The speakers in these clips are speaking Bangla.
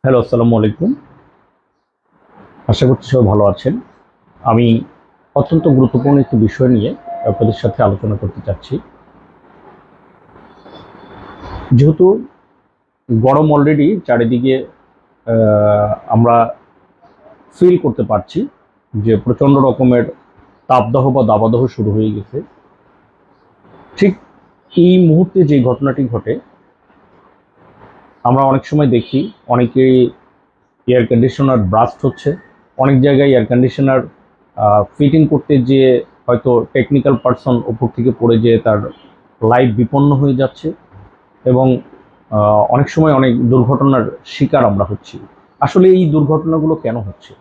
হ্যালো, আসসালামু আলাইকুম। আশা করছি সবাই ভালো আছেন। আমি অত্যন্ত গুরুত্বপূর্ণ একটি বিষয় নিয়ে আপনাদের সাথে আলোচনা করতে চাচ্ছি। যেহেতু গরম অলরেডি চারিদিকে আমরা ফিল করতে পারছি যে প্রচণ্ড রকমের তাপদাহ বা দাবদাহ শুরু হয়ে গেছে। ঠিক এই মুহূর্তে যে ঘটনাটি ঘটে, আমরা অনেক সময় দেখি অনেকেই এয়ার কন্ডিশনার ব্রাস্ট হচ্ছে। অনেক জায়গায় এয়ার কন্ডিশনার ফিটিং করতে যেয়ে হয়তো টেকনিক্যাল পার্সন উপর থেকে পড়ে যেয়ে তার লাইফ বিপন্ন হয়ে যাচ্ছে এবং অনেক সময় অনেক দুর্ঘটনার শিকার আমরা হচ্ছি। আসলে এই দুর্ঘটনাগুলো কেন হচ্ছে?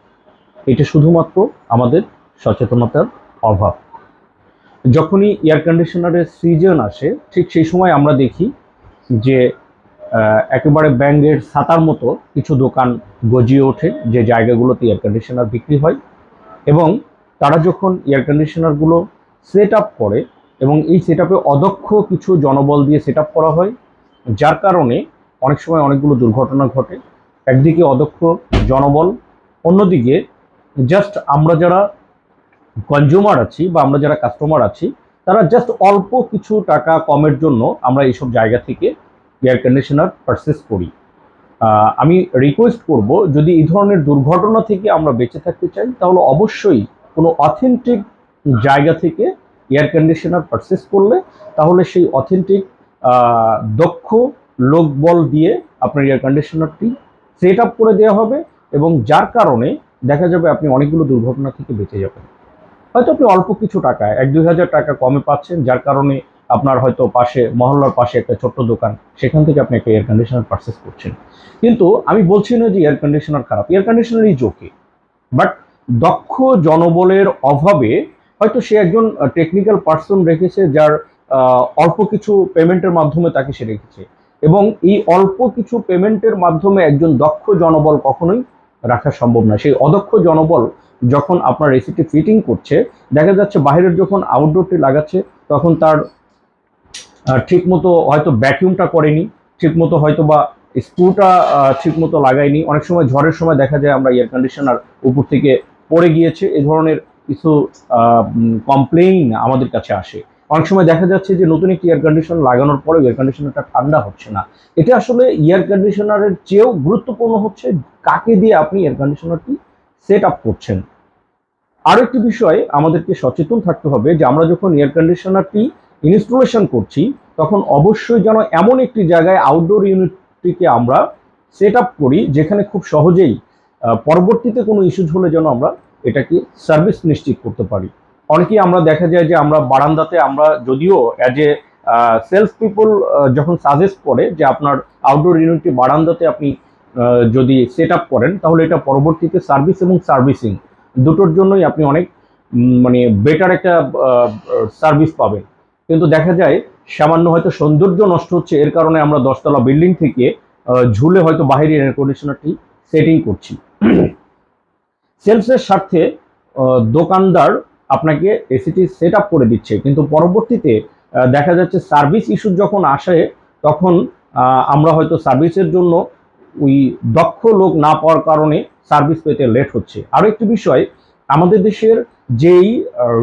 এটা শুধুমাত্র আমাদের সচেতনতার অভাব। যখনই এয়ার কন্ডিশনারের সিজন আসে, ঠিক সেই সময় আমরা দেখি যে একেবারে ব্যাঙের ছাতার মতো কিছু দোকান গজিয়ে ওঠে যে জায়গাগুলোতে এয়ার কন্ডিশনার বিক্রি হয়, এবং তারা যখন এয়ার কন্ডিশনারগুলো সেট আপ করে এবং এই সেট আপে অদক্ষ কিছু জনবল দিয়ে সেট আপ করা হয়, যার কারণে অনেক সময় অনেকগুলো দুর্ঘটনা ঘটে। একদিকে অদক্ষ জনবল, অন্যদিকে জাস্ট আমরা যারা কনজিউমার আছি বা আমরা যারা কাস্টমার আছি, তারা জাস্ট অল্প কিছু টাকা কমের জন্য আমরা এইসব জায়গা থেকে এয়ার কন্ডিশনার পারচেস করি। আমি রিকোয়েস্ট করব, যদি এই ধরনের দুর্ঘটনা থেকে আমরা বেঁচে থাকতে চাই তাহলে অবশ্যই কোনো অথেন্টিক জায়গা থেকে এয়ার কন্ডিশনার পারচেস করলে তাহলে সেই অথেন্টিক দক্ষ লোকবল দিয়ে আপনার এয়ার কন্ডিশনারটি সেট আপ করে দেওয়া হবে, এবং যার কারণে দেখা যাবে আপনি অনেকগুলো দুর্ঘটনা থেকে বেঁচে যাবেন। হয়তো আপনি অল্প কিছু টাকা ১-২ হাজার টাকা কমে পাচ্ছেন, যার কারণে আপনার হয়তো পাশে মহল্লার পাশে একটা ছোট্ট দোকান, সেখান থেকে আপনি একটা এয়ার কন্ডিশনার পারচেস করছেন। কিন্তু আমি বলছি না যে এয়ার কন্ডিশনার খারাপ, air conditioner is okay, but দক্ষ জনবলের অভাবে হয়তো সে একজন টেকনিক্যাল পার্সন রেখেছে, যার অল্প কিছু পেমেন্টের মাধ্যমে তাকে সে রেখেছে, এবং এই অল্প কিছু পেমেন্টের মাধ্যমে একজন দক্ষ জনবল কখনোই রাখা সম্ভব না। সেই অদক্ষ জনবল যখন আপনার এসিটি ফিটিং করছে, দেখা যাচ্ছে বাইরের যখন আউটডোরটি লাগাচ্ছে তখন তার ঠিকমতো হয়তো ভ্যাকিউমটা করেনি, ঠিকমতো হয়তো বা স্ক্রুটা ঠিকমতো লাগায়নি। অনেক সময় ঝড়ের সময় দেখা যায় আমরা এয়ার কন্ডিশনার উপর থেকে পড়ে গিয়েছে, এই ধরনের কিছু কমপ্লেইন আমাদের কাছে আসে। অনেক সময় দেখা যাচ্ছে যে নতুন একটি এয়ার কন্ডিশনার লাগানোর পরে এয়ার কন্ডিশনারটা ঠান্ডা হচ্ছে না। এটা আসলে এয়ার কন্ডিশনারের চেয়েও গুরুত্বপূর্ণ হচ্ছে কাকে দিয়ে আপনি এয়ার কন্ডিশনারটি সেট আপ করছেন। আরো একটি বিষয় আমাদেরকে সচেতন থাকতে হবে যে আমরা যখন এয়ার কন্ডিশনারটি ইনস্টলেশন করছি, তখন অবশ্যই যেন এমন একটি জায়গায় আউটডোর ইউনিটটিকে আমরা সেট আপ করি যেখানে খুব সহজেই পরবর্তীতে কোনো ইস্যুজ হলে যেন আমরা এটাকে সার্ভিস নিশ্চিত করতে পারি। অনেকেই আমরা দেখা যায় যে আমরা বারান্দাতে, আমরা যদিও অ্যাজ এ সেলস পিপল যখন সাজেস্ট করে যে আপনার আউটডোর ইউনিটটি বারান্দাতে আপনি যদি সেট আপ করেন তাহলে এটা পরবর্তীতে সার্ভিস এবং সার্ভিসিং দুটোর জন্যই আপনি অনেক মানে বেটার একটা সার্ভিস পাবেন। কিন্তু দেখা যায় সামান্য হয়তো সৌন্দর্য নষ্ট হচ্ছে, এর কারণে আমরা 10তলা বিল্ডিং থেকে ঝুলে হয়তো বাইরের এয়ার কন্ডিশনারটি সেটিং করছি। সেলসের স্বার্থে দোকানদার আপনাকে এসিটি সেট আপ করে দিচ্ছে, কিন্তু পরবর্তীতে দেখা যাচ্ছে সার্ভিস ইস্যু যখন আসে তখন আমরা হয়তো সার্ভিসের জন্য ওই দক্ষ লোক না পাওয়ার কারণে সার্ভিস পেতে লেট হচ্ছে। আরও একটি বিষয়, আমাদের দেশের যেই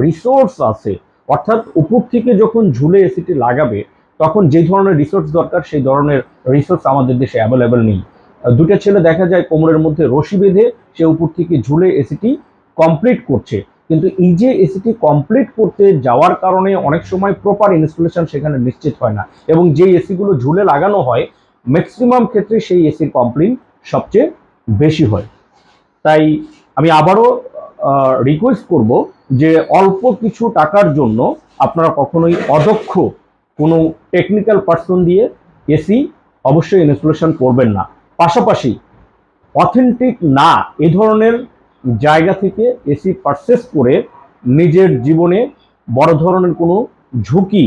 রিসোর্স আছে, অর্থাৎ উপর থেকে যখন ঝুলে এসিটি লাগাবে তখন যে ধরনের রিসোর্স দরকার সেই ধরনের রিসোর্স আমাদের দেশে অ্যাভেলেবেল নেই। দুটো ছেলে দেখা যায় কোমরের মধ্যে রশি বেঁধে সে উপর থেকে ঝুলে এসিটি কমপ্লিট করছে, কিন্তু এই যে এসিটি কমপ্লিট করতে যাওয়ার কারণে অনেক সময় প্রপার ইনস্টলেশন সেখানে নিশ্চিত হয় না, এবং যে এসিগুলো ঝুলে লাগানো হয় ম্যাক্সিমাম ক্ষেত্রে সেই এসির কমপ্লেইন সবচেয়ে বেশি হয়। তাই আমি আবারও রিকোয়েস্ট করব যে অল্প কিছু টাকার জন্য আপনারা কখনোই অদক্ষ কোনো টেকনিক্যাল পার্সন দিয়ে এসি অবশ্যই ইনস্টলেশন করবেন না। পাশাপাশি অথেন্টিক না এ ধরনের জায়গা থেকে এসি পারচেস করে নিজের জীবনে বড় ধরনের কোনো ঝুঁকি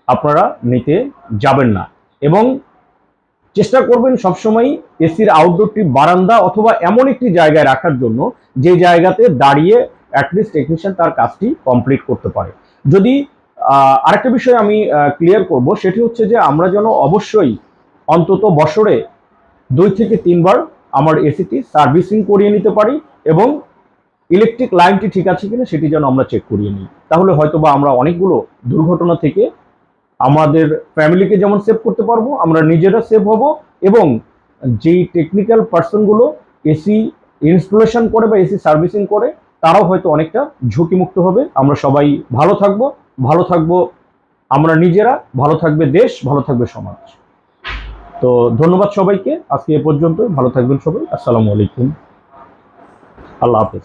আপনারা নিতে যাবেন না, এবং চেষ্টা করবেন সবসময় এসির আউটডোরটি বারান্দা অথবা এমন একটি জায়গায় রাখার জন্য যে জায়গাতে দাঁড়িয়ে অ্যাটলিস্ট টেকনিশিয়ান তার কাজটি কমপ্লিট করতে পারে। যদি আরেকটা বিষয় আমি ক্লিয়ার করব, সেটি হচ্ছে যে আমরা যেন অবশ্যই অন্তত বছরে 2 থেকে 3 বার আমার এসিটি সার্ভিসিং করিয়ে নিতে পারি এবং ইলেকট্রিক লাইনটি ঠিক আছে কিনা সেটি যেন আমরা চেক করিয়ে নিই। তাহলে হয়তোবা আমরা অনেকগুলো দুর্ঘটনা থেকে আমাদের ফ্যামিলিকে যেমন সেভ করতে পারবো, আমরা নিজেরা সেভ হব, এবং যেই টেকনিক্যাল পার্সনগুলো এসি ইনস্টলেশন করে বা এসি সার্ভিসিং করে তারাও হয়তো অনেকটা ঝুঁকিমুক্ত হবে। আমরা সবাই ভালো থাকবো আমরা নিজেরা, ভালো থাকবে দেশ, ভালো থাকবে সমাজ। তো ধন্যবাদ সবাইকে, আজকে এ পর্যন্ত। ভালো থাকবেন সবাই। আসসালামু আলাইকুম, আল্লাহ হাফেজ।